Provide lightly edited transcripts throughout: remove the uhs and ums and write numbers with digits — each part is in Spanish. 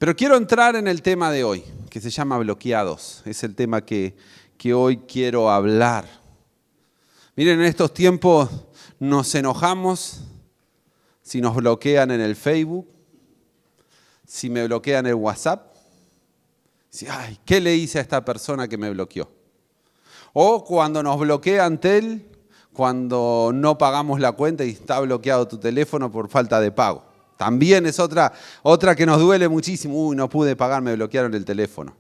Pero quiero entrar en el tema de hoy, que se llama bloqueados. Es el tema que hoy quiero hablar. Miren, en estos tiempos nos enojamos si nos bloquean en el Facebook, si me bloquean el WhatsApp. Si, ay, ¿qué le hice a esta persona que me bloqueó? O cuando nos bloquea Antel, cuando no pagamos la cuenta y está bloqueado tu teléfono por falta de pago. También es otra que nos duele muchísimo. Uy, no pude pagar, me bloquearon el teléfono.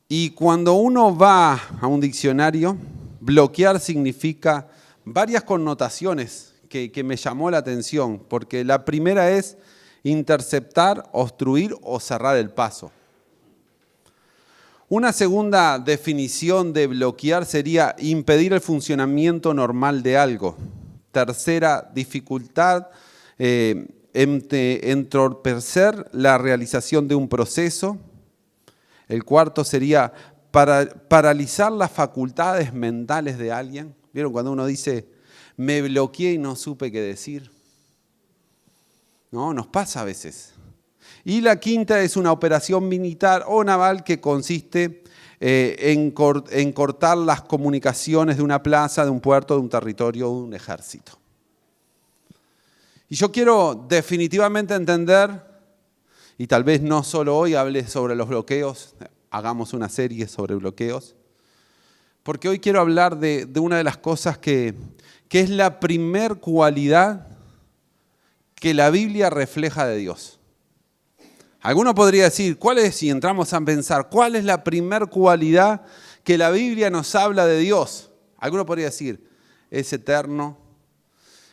Y cuando uno va a un diccionario, bloquear significa varias connotaciones que me llamó la atención. Porque la primera es interceptar, obstruir o cerrar el paso. Una segunda definición de bloquear sería impedir el funcionamiento normal de algo. Tercera, dificultad, entorpecer la realización de un proceso. El cuarto sería paralizar las facultades mentales de alguien. ¿Vieron cuando uno dice, me bloqueé y no supe qué decir? No, nos pasa a veces. Y la quinta es una operación militar o naval que consiste en cortar las comunicaciones de una plaza, de un puerto, de un territorio, de un ejército. Y yo quiero definitivamente entender, y tal vez no solo hoy hable sobre los bloqueos, hagamos una serie sobre bloqueos, porque hoy quiero hablar de una de las cosas que es la primer cualidad que la Biblia refleja de Dios. Alguno podría decir, si entramos a pensar, ¿cuál es la primer cualidad que la Biblia nos habla de Dios? Alguno podría decir, es eterno,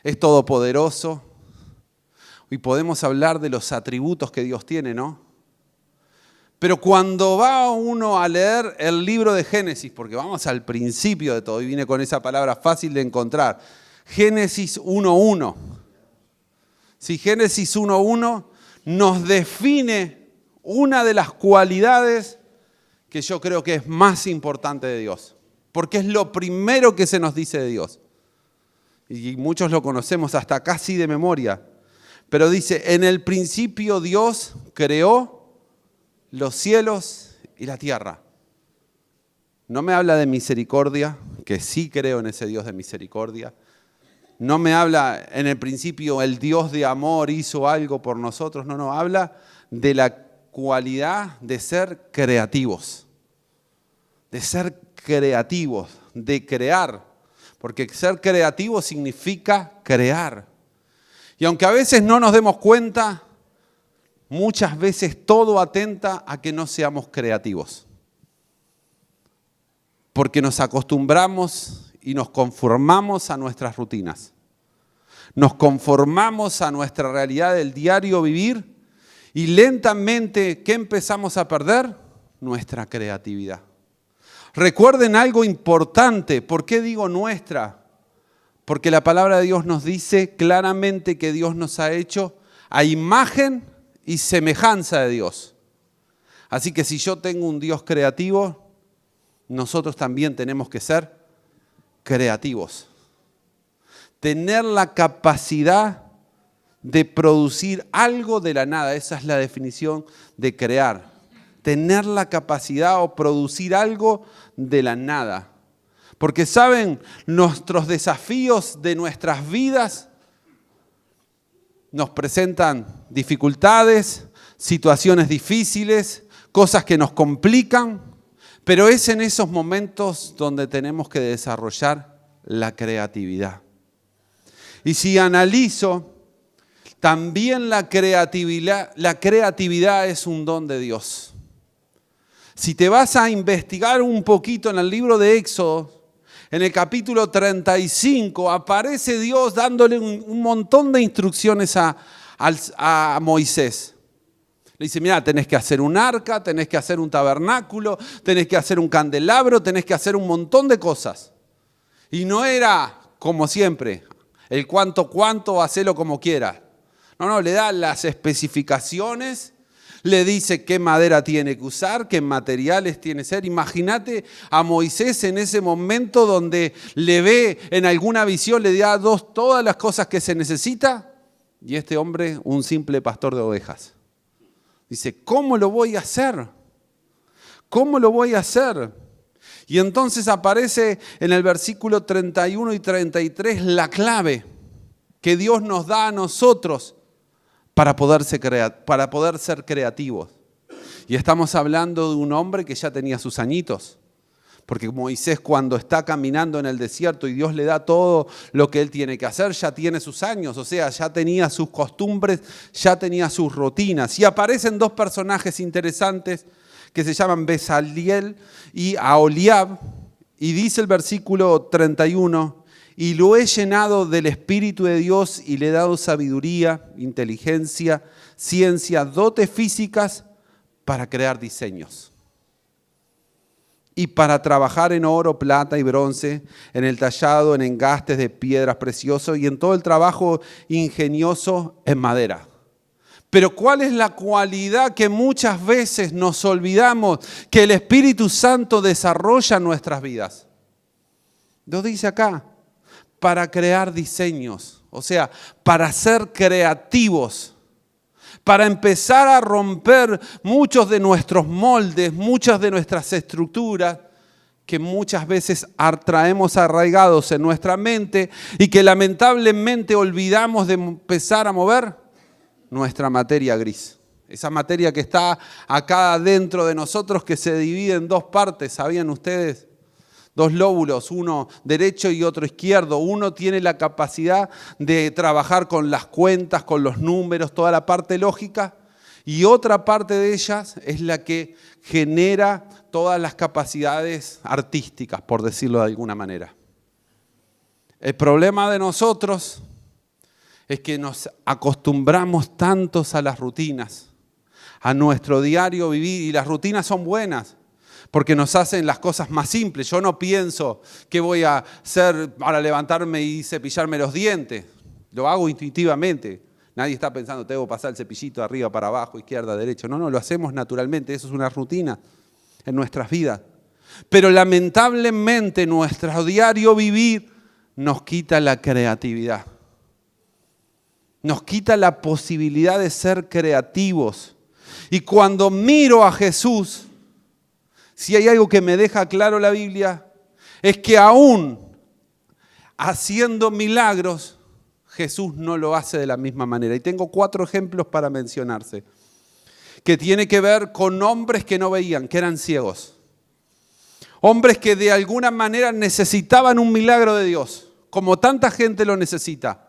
es todopoderoso. Y podemos hablar de los atributos que Dios tiene, ¿no? Pero cuando va uno a leer el libro de Génesis, porque vamos al principio de todo, y viene con esa palabra fácil de encontrar, Génesis 1.1. Si Génesis 1.1 nos define una de las cualidades que yo creo que es más importante de Dios, porque es lo primero que se nos dice de Dios. Y muchos lo conocemos hasta casi de memoria. Pero dice, en el principio Dios creó los cielos y la tierra. No me habla de misericordia, que sí creo en ese Dios de misericordia. No me habla, en el principio el Dios de amor hizo algo por nosotros. No, habla de la cualidad de ser creativos. De ser creativos, de crear. Porque ser creativo significa crear. Y aunque a veces no nos demos cuenta, muchas veces todo atenta a que no seamos creativos. Porque nos acostumbramos y nos conformamos a nuestras rutinas. Nos conformamos a nuestra realidad del diario vivir y lentamente, ¿qué empezamos a perder? Nuestra creatividad. Recuerden algo importante. ¿Por qué digo nuestra? Porque la palabra de Dios nos dice claramente que Dios nos ha hecho a imagen y semejanza de Dios. Así que si yo tengo un Dios creativo, nosotros también tenemos que ser creativos. Tener la capacidad de producir algo de la nada, esa es la definición de crear. Tener la capacidad o producir algo de la nada. Porque saben, nuestros desafíos de nuestras vidas nos presentan dificultades, situaciones difíciles, cosas que nos complican, pero es en esos momentos donde tenemos que desarrollar la creatividad. Y si analizo, también la creatividad es un don de Dios. Si te vas a investigar un poquito en el libro de Éxodo, en el capítulo 35 aparece Dios dándole un montón de instrucciones a Moisés. Le dice, mira, tenés que hacer un arca, tenés que hacer un tabernáculo, tenés que hacer un candelabro, tenés que hacer un montón de cosas. Y no era, como siempre, el cuánto, hacelo como quieras. No, le da las especificaciones, le dice qué madera tiene que usar, qué materiales tiene que ser. Imagínate a Moisés en ese momento donde le ve en alguna visión, le da todas las cosas que se necesita, y este hombre un simple pastor de ovejas. Dice, ¿cómo lo voy a hacer? ¿Cómo lo voy a hacer? Y entonces aparece en el versículo 31 y 33 la clave que Dios nos da a nosotros para poder ser creativos. Y estamos hablando de un hombre que ya tenía sus añitos. Porque Moisés, cuando está caminando en el desierto y Dios le da todo lo que él tiene que hacer, ya tiene sus años, o sea, ya tenía sus costumbres, ya tenía sus rutinas. Y aparecen dos personajes interesantes que se llaman Bezaliel y Aholiab. Y dice el versículo 31, y lo he llenado del Espíritu de Dios y le he dado sabiduría, inteligencia, ciencia, dotes físicas para crear diseños. Y para trabajar en oro, plata y bronce, en el tallado, en engastes de piedras preciosas y en todo el trabajo ingenioso en madera. Pero ¿cuál es la cualidad que muchas veces nos olvidamos que el Espíritu Santo desarrolla en nuestras vidas? Lo dice acá, para crear diseños, o sea, para ser creativos. Para empezar a romper muchos de nuestros moldes, muchas de nuestras estructuras que muchas veces traemos arraigados en nuestra mente y que lamentablemente olvidamos de empezar a mover nuestra materia gris. Esa materia que está acá dentro de nosotros que se divide en dos partes, ¿sabían ustedes? Dos lóbulos, uno derecho y otro izquierdo. Uno tiene la capacidad de trabajar con las cuentas, con los números, toda la parte lógica. Y otra parte de ellas es la que genera todas las capacidades artísticas, por decirlo de alguna manera. El problema de nosotros es que nos acostumbramos tantos a las rutinas, a nuestro diario vivir, y las rutinas son buenas. Porque nos hacen las cosas más simples. Yo no pienso qué voy a hacer para levantarme y cepillarme los dientes. Lo hago intuitivamente. Nadie está pensando, tengo que pasar el cepillito de arriba para abajo, izquierda, derecha. No, lo hacemos naturalmente. Eso es una rutina en nuestras vidas. Pero lamentablemente nuestro diario vivir nos quita la creatividad. Nos quita la posibilidad de ser creativos. Y cuando miro a Jesús, si hay algo que me deja claro la Biblia, es que aún haciendo milagros, Jesús no lo hace de la misma manera. Y tengo 4 ejemplos para mencionarse, que tiene que ver con hombres que no veían, que eran ciegos. Hombres que de alguna manera necesitaban un milagro de Dios, como tanta gente lo necesita.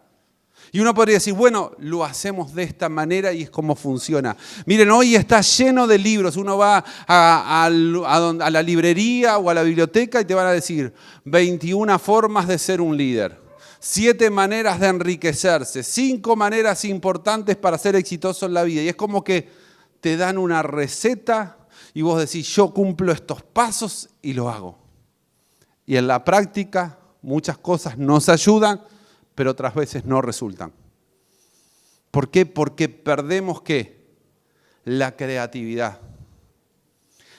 Y uno podría decir, bueno, lo hacemos de esta manera y es como funciona. Miren, hoy está lleno de libros. Uno va a la librería o a la biblioteca y te van a decir 21 formas de ser un líder, 7 maneras de enriquecerse, 5 maneras importantes para ser exitoso en la vida. Y es como que te dan una receta y vos decís, yo cumplo estos pasos y lo hago. Y en la práctica muchas cosas nos ayudan, pero otras veces no resultan. ¿Por qué? Porque perdemos ¿qué? La creatividad.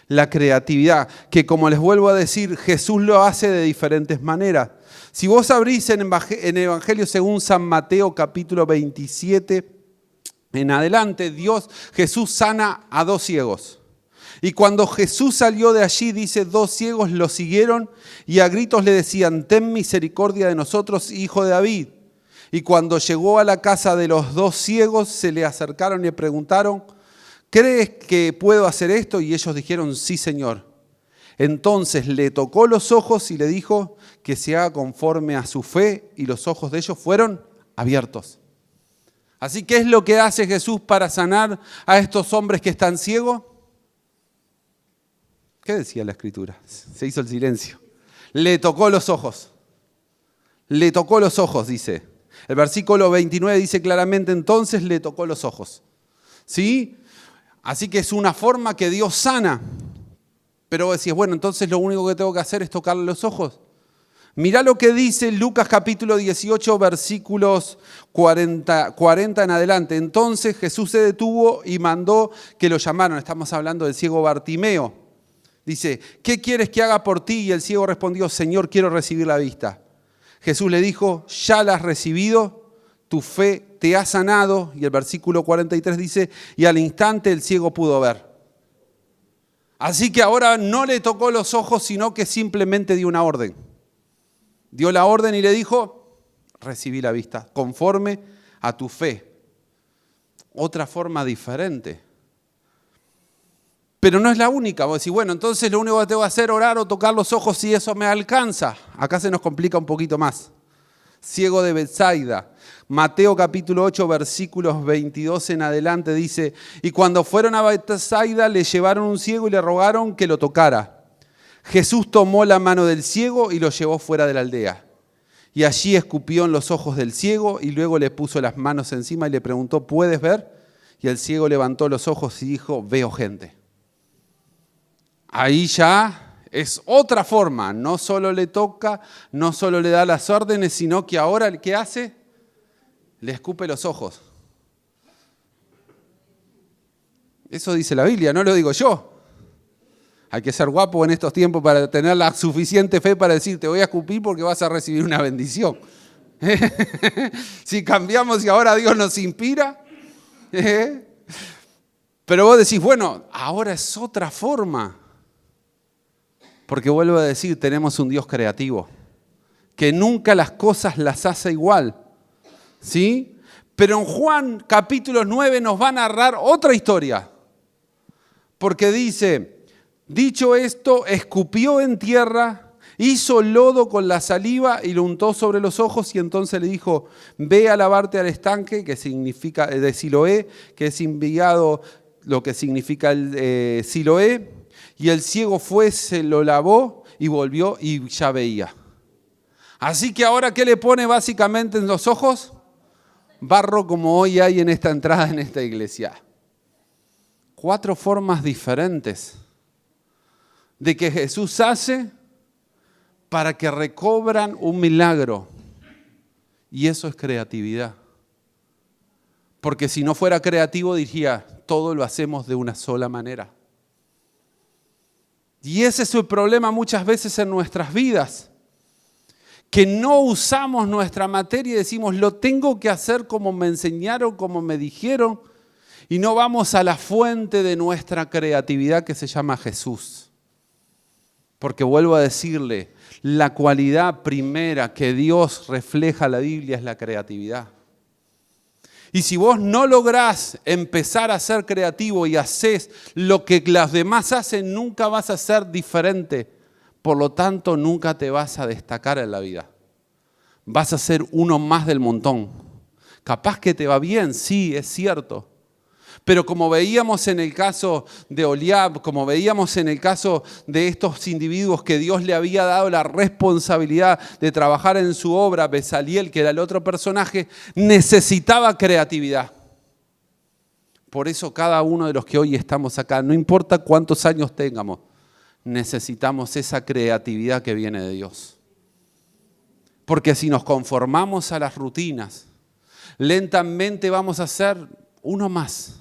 La creatividad, que como les vuelvo a decir, Jesús lo hace de diferentes maneras. Si vos abrís en el Evangelio según San Mateo capítulo 27, en adelante, Jesús sana a 2 ciegos. Y cuando Jesús salió de allí, dice, 2 ciegos lo siguieron y a gritos le decían, ten misericordia de nosotros, hijo de David. Y cuando llegó a la casa de los 2 ciegos, se le acercaron y le preguntaron, ¿crees que puedo hacer esto? Y ellos dijeron, sí, Señor. Entonces le tocó los ojos y le dijo que se haga conforme a su fe, y los ojos de ellos fueron abiertos. Así, ¿qué es lo que hace Jesús para sanar a estos hombres que están ciegos? ¿Qué decía la Escritura? Se hizo el silencio. Le tocó los ojos. Le tocó los ojos, dice. El versículo 29 dice claramente, entonces le tocó los ojos. ¿Sí? Así que es una forma que Dios sana. Pero vos decís, bueno, entonces lo único que tengo que hacer es tocarle los ojos. Mirá lo que dice Lucas capítulo 18, versículos 40 en adelante. Entonces Jesús se detuvo y mandó que lo llamaran. Estamos hablando del ciego Bartimeo. Dice, ¿qué quieres que haga por ti? Y el ciego respondió, Señor, quiero recibir la vista. Jesús le dijo, ya la has recibido, tu fe te ha sanado. Y el versículo 43 dice, y al instante el ciego pudo ver. Así que ahora no le tocó los ojos, sino que simplemente dio una orden. Dio la orden y le dijo, recibí la vista, conforme a tu fe. Otra forma diferente. Pero no es la única. Vos decís, bueno, entonces lo único que tengo que hacer es orar o tocar los ojos si eso me alcanza. Acá se nos complica un poquito más. Ciego de Betsaida. Mateo capítulo 8, versículos 22 en adelante dice, y cuando fueron a Betsaida le llevaron un ciego y le rogaron que lo tocara. Jesús tomó la mano del ciego y lo llevó fuera de la aldea. Y allí escupió en los ojos del ciego y luego le puso las manos encima y le preguntó, ¿puedes ver? Y el ciego levantó los ojos y dijo, veo gente. Ahí ya es otra forma, no solo le toca, no solo le da las órdenes, sino que ahora, ¿qué hace? Le escupe los ojos. Eso dice la Biblia, no lo digo yo. Hay que ser guapo en estos tiempos para tener la suficiente fe para decir, te voy a escupir porque vas a recibir una bendición. Si cambiamos y ahora Dios nos inspira. Pero vos decís, bueno, ahora es otra forma. Porque vuelvo a decir, tenemos un Dios creativo, que nunca las cosas las hace igual. ¿Sí? Pero en Juan capítulo 9 nos va a narrar otra historia. Porque dice, dicho esto, escupió en tierra, hizo lodo con la saliva y lo untó sobre los ojos y entonces le dijo, ve a lavarte al estanque, que significa de Siloé, que es enviado, lo que significa el Siloé. Y el ciego fue, se lo lavó y volvió y ya veía. Así que ahora, ¿qué le pone básicamente en los ojos? Barro como hoy hay en esta entrada en esta iglesia. 4 formas diferentes de que Jesús hace para que recobran un milagro. Y eso es creatividad. Porque si no fuera creativo diría, todo lo hacemos de una sola manera. Y ese es el problema muchas veces en nuestras vidas. Que no usamos nuestra materia y decimos, lo tengo que hacer como me enseñaron, como me dijeron, y no vamos a la fuente de nuestra creatividad que se llama Jesús. Porque vuelvo a decirle, la cualidad primera que Dios refleja en la Biblia es la creatividad. Y si vos no lográs empezar a ser creativo y haces lo que los demás hacen, nunca vas a ser diferente. Por lo tanto, nunca te vas a destacar en la vida. Vas a ser uno más del montón. Capaz que te va bien, sí, es cierto. Pero como veíamos en el caso de Oliab, como veíamos en el caso de estos individuos que Dios le había dado la responsabilidad de trabajar en su obra, Bezaliel, que era el otro personaje, necesitaba creatividad. Por eso cada uno de los que hoy estamos acá, no importa cuántos años tengamos, necesitamos esa creatividad que viene de Dios. Porque si nos conformamos a las rutinas, lentamente vamos a ser uno más.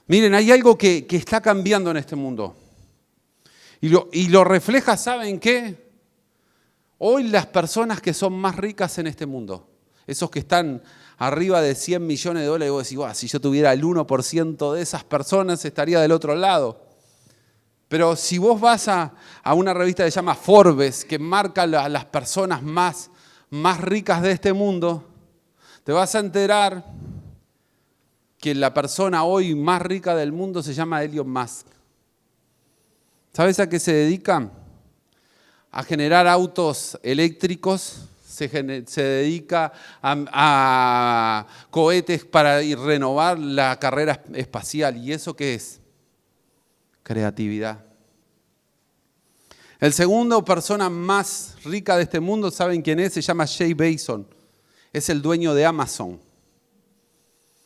Miren, hay algo que está cambiando en este mundo. Y lo refleja, ¿saben qué? Hoy las personas que son más ricas en este mundo, esos que están arriba de 100 millones de dólares, vos decís, si yo tuviera el 1% de esas personas estaría del otro lado. Pero si vos vas a una revista que se llama Forbes, que marca a las personas más ricas de este mundo, te vas a enterar que la persona hoy más rica del mundo se llama Elon Musk. ¿Sabes a qué se dedica? A generar autos eléctricos, se dedica a cohetes para renovar la carrera espacial. ¿Y eso qué es? Creatividad. El segundo persona más rica de este mundo, ¿saben quién es? Se llama Jeff Bezos. Es el dueño de Amazon.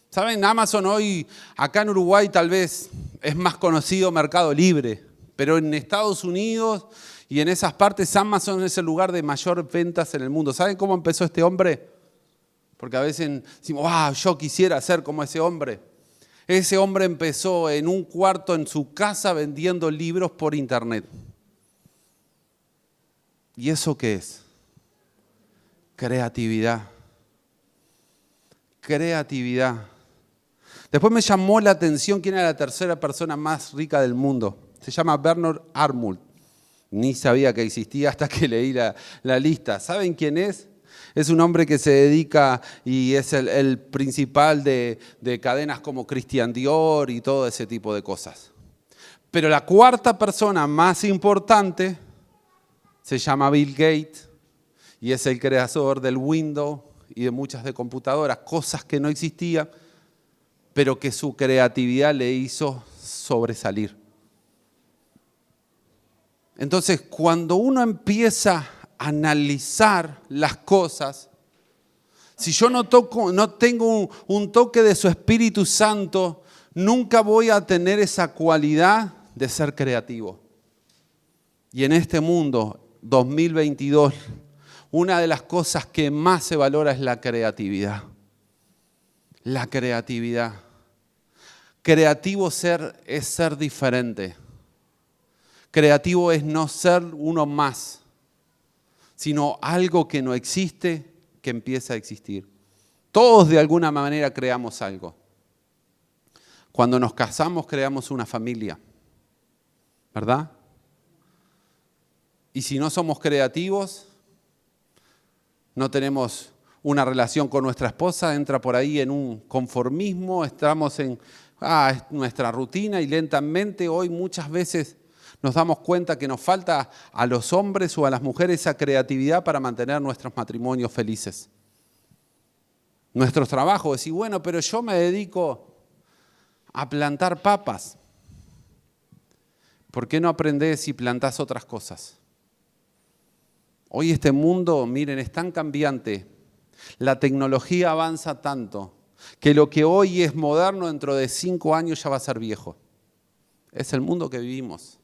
¿Saben? Amazon hoy, acá en Uruguay tal vez es más conocido Mercado Libre, pero en Estados Unidos y en esas partes Amazon es el lugar de mayor ventas en el mundo. ¿Saben cómo empezó este hombre? Porque a veces decimos, yo quisiera ser como ese hombre. Ese hombre empezó en un cuarto en su casa vendiendo libros por internet. ¿Y eso qué es? Creatividad. creatividad. Después me llamó la atención quién era la tercera persona más rica del mundo. Se llama Bernard Arnault. Ni sabía que existía hasta que leí la lista. ¿Saben quién es? Es un hombre que se dedica y es el principal de cadenas como Christian Dior y todo ese tipo de cosas. Pero la cuarta persona más importante se llama Bill Gates y es el creador del Windows y de muchas de computadoras, cosas que no existían, pero que su creatividad le hizo sobresalir. Entonces, cuando uno empieza a analizar las cosas, si yo no tengo un toque de su Espíritu Santo, nunca voy a tener esa cualidad de ser creativo. Y en este mundo, 2022, una de las cosas que más se valora es la creatividad. La creatividad. Creativo es ser diferente. Creativo es no ser uno más, sino algo que no existe, que empieza a existir. Todos de alguna manera creamos algo. Cuando nos casamos creamos una familia, ¿verdad? Y si no somos creativos, no tenemos una relación con nuestra esposa, entra por ahí en un conformismo, estamos en es nuestra rutina y lentamente hoy muchas veces nos damos cuenta que nos falta a los hombres o a las mujeres esa creatividad para mantener nuestros matrimonios felices. Nuestros trabajos, decir, bueno, pero yo me dedico a plantar papas. ¿Por qué no aprendés y plantás otras cosas? Hoy este mundo, miren, es tan cambiante. La tecnología avanza tanto que lo que hoy es moderno dentro de 5 años ya va a ser viejo. Es el mundo que vivimos.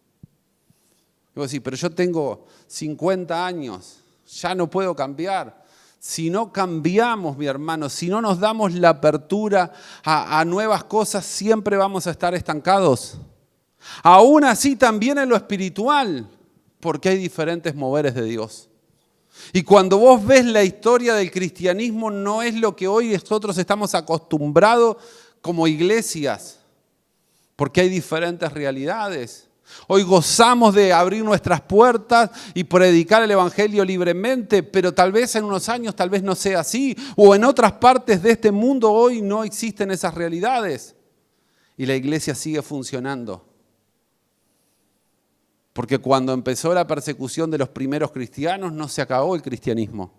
Digo, sí, pero yo tengo 50 años, ya no puedo cambiar. Si no cambiamos, mi hermano, si no nos damos la apertura a nuevas cosas, siempre vamos a estar estancados. Aún así también en lo espiritual, porque hay diferentes moveres de Dios. Y cuando vos ves la historia del cristianismo, no es lo que hoy nosotros estamos acostumbrados como iglesias, porque hay diferentes realidades. Hoy gozamos de abrir nuestras puertas y predicar el evangelio libremente, pero tal vez en unos años tal vez no sea así, o en otras partes de este mundo hoy no existen esas realidades y la iglesia sigue funcionando. Porque cuando empezó la persecución de los primeros cristianos no se acabó el cristianismo,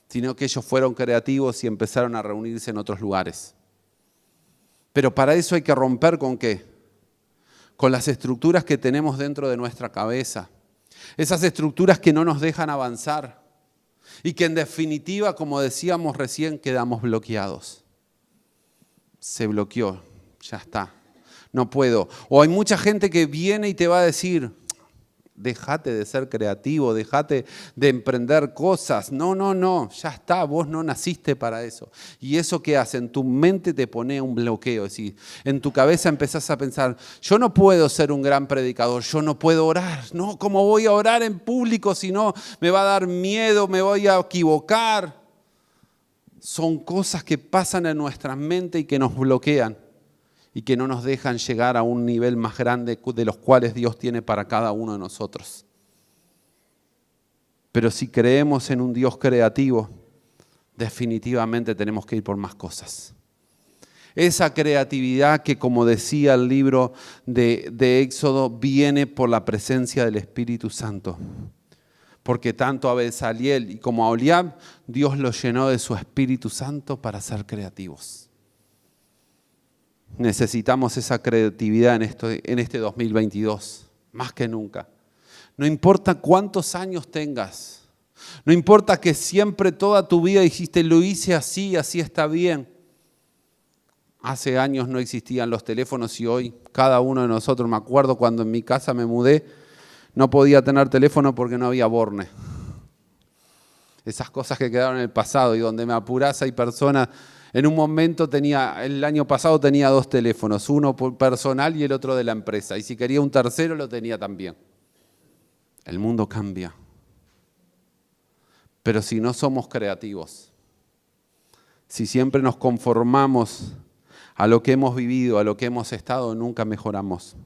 sino que ellos fueron creativos y empezaron a reunirse en otros lugares. Pero para eso hay que romper ¿con qué? Con las estructuras que tenemos dentro de nuestra cabeza. Esas estructuras que no nos dejan avanzar y que en definitiva, como decíamos recién, quedamos bloqueados. Se bloqueó, ya está, no puedo. O hay mucha gente que viene y te va a decir, déjate de ser creativo, déjate de emprender cosas. No, ya está, vos no naciste para eso. Y eso que hace, en tu mente te pone un bloqueo. Es decir, en tu cabeza empezás a pensar, yo no puedo ser un gran predicador, yo no puedo orar. No, ¿cómo voy a orar en público si no me va a dar miedo, me voy a equivocar? Son cosas que pasan en nuestra mente y que nos bloquean y que no nos dejan llegar a un nivel más grande de los cuales Dios tiene para cada uno de nosotros. Pero si creemos en un Dios creativo, definitivamente tenemos que ir por más cosas. Esa creatividad que, como decía el libro de Éxodo, viene por la presencia del Espíritu Santo. Porque tanto a Bezaliel y como a Oliab, Dios los llenó de su Espíritu Santo para ser creativos. Necesitamos esa creatividad en este 2022, más que nunca. No importa cuántos años tengas, no importa que siempre toda tu vida dijiste, lo hice así, así está bien. Hace años no existían los teléfonos y hoy cada uno de nosotros, me acuerdo cuando en mi casa me mudé, no podía tener teléfono porque no había borne. Esas cosas que quedaron en el pasado y donde me apurás hay personas. En un momento el año pasado tenía 2 teléfonos, uno personal y el otro de la empresa. Y si quería un tercero lo tenía también. El mundo cambia. Pero si no somos creativos, Si siempre nos conformamos a lo que hemos vivido, a lo que hemos estado, nunca mejoramos.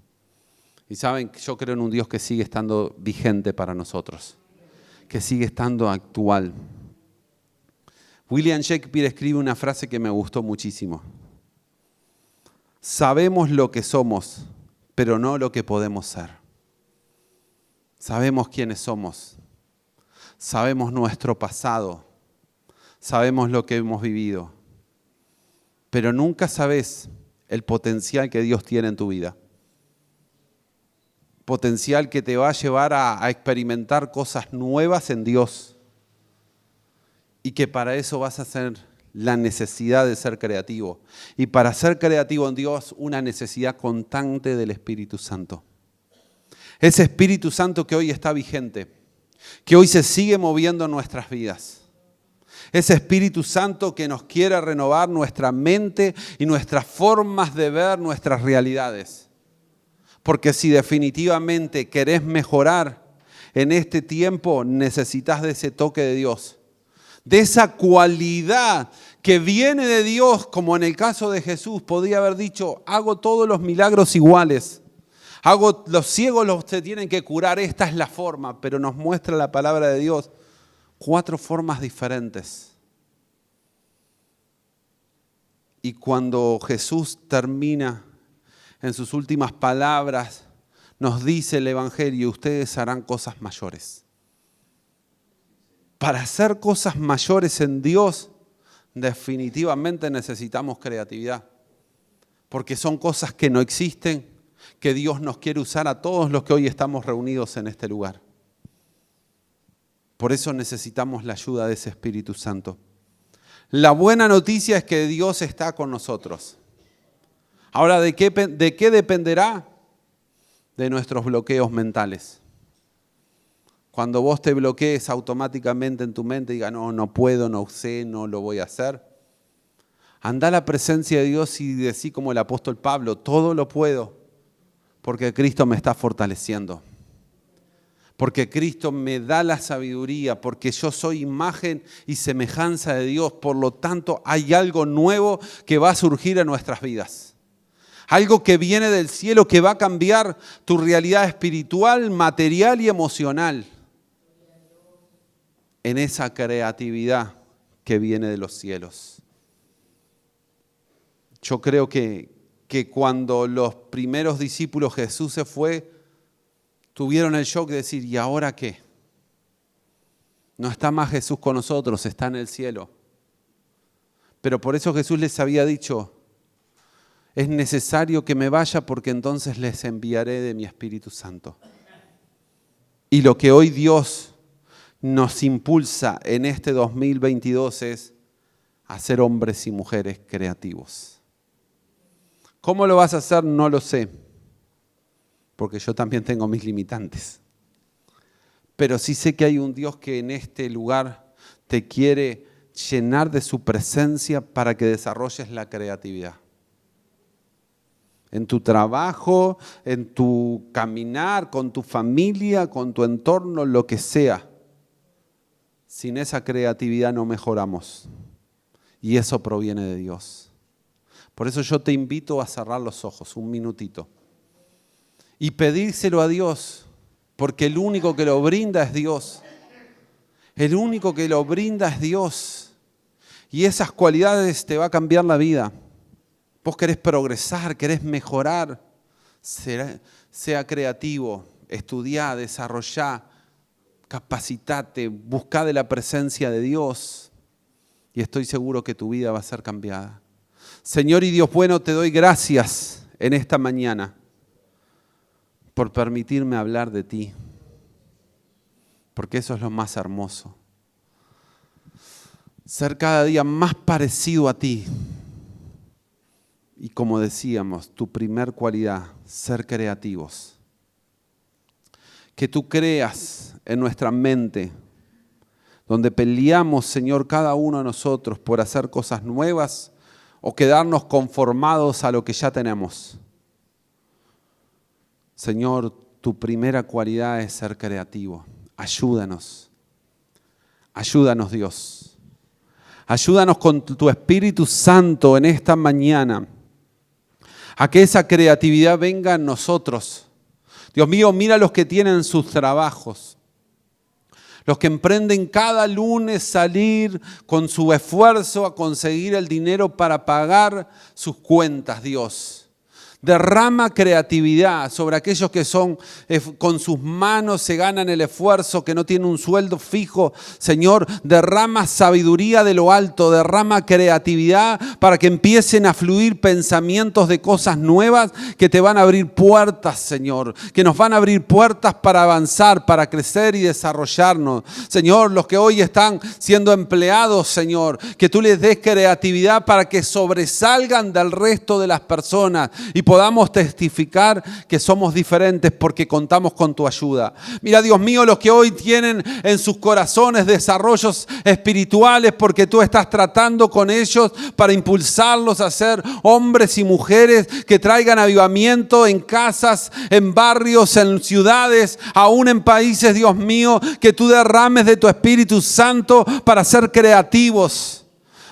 Y saben, yo creo en un Dios que sigue estando vigente para nosotros, que sigue estando actual. William Shakespeare escribe una frase que me gustó muchísimo. Sabemos lo que somos, pero no lo que podemos ser. Sabemos quiénes somos, sabemos nuestro pasado, sabemos lo que hemos vivido, pero nunca sabes el potencial que Dios tiene en tu vida. Potencial que te va a llevar a experimentar cosas nuevas en Dios y que para eso vas a hacer la necesidad de ser creativo. Y para ser creativo en Dios, una necesidad constante del Espíritu Santo. Ese Espíritu Santo que hoy está vigente, que hoy se sigue moviendo en nuestras vidas. Ese Espíritu Santo que nos quiere renovar nuestra mente y nuestras formas de ver nuestras realidades. Porque si definitivamente querés mejorar en este tiempo, necesitas de ese toque de Dios. De esa cualidad que viene de Dios, como en el caso de Jesús, podía haber dicho, hago todos los milagros iguales. Los ciegos se tienen que curar, esta es la forma, pero nos muestra la palabra de Dios 4 formas diferentes. Y cuando Jesús termina en sus últimas palabras, nos dice el Evangelio, ustedes harán cosas mayores. Para hacer cosas mayores en Dios, definitivamente necesitamos creatividad. Porque son cosas que no existen, que Dios nos quiere usar a todos los que hoy estamos reunidos en este lugar. Por eso necesitamos la ayuda de ese Espíritu Santo. La buena noticia es que Dios está con nosotros. Ahora, ¿de qué dependerá? De nuestros bloqueos mentales. Cuando vos te bloquees automáticamente en tu mente y digas, no puedo, no sé, no lo voy a hacer. Anda a la presencia de Dios y decí como el apóstol Pablo, todo lo puedo porque Cristo me está fortaleciendo. Porque Cristo me da la sabiduría, porque yo soy imagen y semejanza de Dios. Por lo tanto, hay algo nuevo que va a surgir en nuestras vidas. Algo que viene del cielo que va a cambiar tu realidad espiritual, material y emocional. En esa creatividad que viene de los cielos. Yo creo que cuando los primeros discípulos Jesús se fue, tuvieron el shock de decir, ¿y ahora qué? No está más Jesús con nosotros, está en el cielo. Pero por eso Jesús les había dicho, es necesario que me vaya porque entonces les enviaré de mi Espíritu Santo. Y lo que hoy Dios nos impulsa en este 2022 es a ser hombres y mujeres creativos. ¿Cómo lo vas a hacer? No lo sé, porque yo también tengo mis limitantes. Pero sí sé que hay un Dios que en este lugar te quiere llenar de su presencia para que desarrolles la creatividad. En tu trabajo, en tu caminar, con tu familia, con tu entorno, lo que sea. Sin esa creatividad no mejoramos. Y eso proviene de Dios. Por eso yo te invito a cerrar los ojos un minutito. Y pedírselo a Dios, porque el único que lo brinda es Dios. El único que lo brinda es Dios. Y esas cualidades te va a cambiar la vida. Vos querés progresar, querés mejorar, sea creativo, estudiá, desarrollá, capacitate, buscá de la presencia de Dios y estoy seguro que tu vida va a ser cambiada. Señor y Dios bueno, te doy gracias en esta mañana por permitirme hablar de ti, porque eso es lo más hermoso. Ser cada día más parecido a ti. Y como decíamos, tu primer cualidad, ser creativos. Que tú creas en nuestra mente, donde peleamos, Señor, cada uno de nosotros por hacer cosas nuevas o quedarnos conformados a lo que ya tenemos. Señor, tu primera cualidad es ser creativo. Ayúdanos. Ayúdanos, Dios, Ayúdanos con tu Espíritu Santo en esta mañana a que esa creatividad venga en nosotros. Dios mío, mira los que tienen sus trabajos, los que emprenden cada lunes salir con su esfuerzo a conseguir el dinero para pagar sus cuentas, Dios. Derrama creatividad sobre aquellos que son con sus manos se ganan el esfuerzo, que no tienen un sueldo fijo. Señor, derrama sabiduría de lo alto, derrama creatividad para que empiecen a fluir pensamientos de cosas nuevas que te van a abrir puertas, Señor, que nos van a abrir puertas para avanzar, para crecer y desarrollarnos. Señor, los que hoy están siendo empleados, Señor, que tú les des creatividad para que sobresalgan del resto de las personas y podamos testificar que somos diferentes porque contamos con tu ayuda. Mira, Dios mío, los que hoy tienen en sus corazones desarrollos espirituales porque tú estás tratando con ellos para impulsarlos a ser hombres y mujeres que traigan avivamiento en casas, en barrios, en ciudades, aún en países, Dios mío, que tú derrames de tu Espíritu Santo para ser creativos.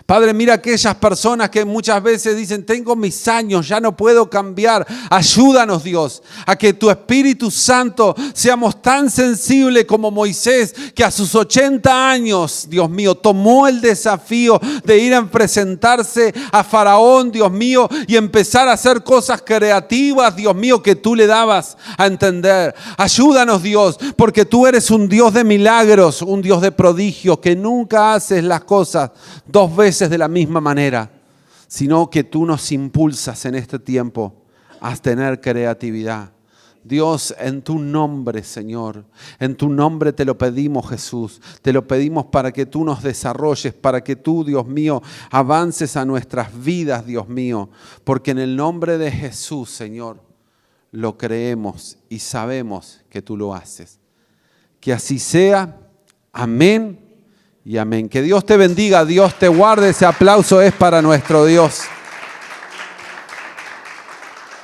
Padre, mira aquellas personas que muchas veces dicen, tengo mis años, ya no puedo cambiar. Ayúdanos, Dios, a que tu Espíritu Santo seamos tan sensibles como Moisés, que a sus 80 años, Dios mío, tomó el desafío de ir a presentarse a Faraón, Dios mío, y empezar a hacer cosas creativas, Dios mío, que tú le dabas a entender. Ayúdanos, Dios, porque tú eres un Dios de milagros, un Dios de prodigios, que nunca haces las cosas dos veces de la misma manera, sino que tú nos impulsas en este tiempo a tener creatividad. Dios, en tu nombre, Señor, en tu nombre te lo pedimos, Jesús, te lo pedimos para que tú nos desarrolles, para que tú, Dios mío, avances a nuestras vidas, Dios mío, porque en el nombre de Jesús, Señor, lo creemos y sabemos que tú lo haces. Que así sea. Amén. Y amén. Que Dios te bendiga, Dios te guarde. Ese aplauso es para nuestro Dios.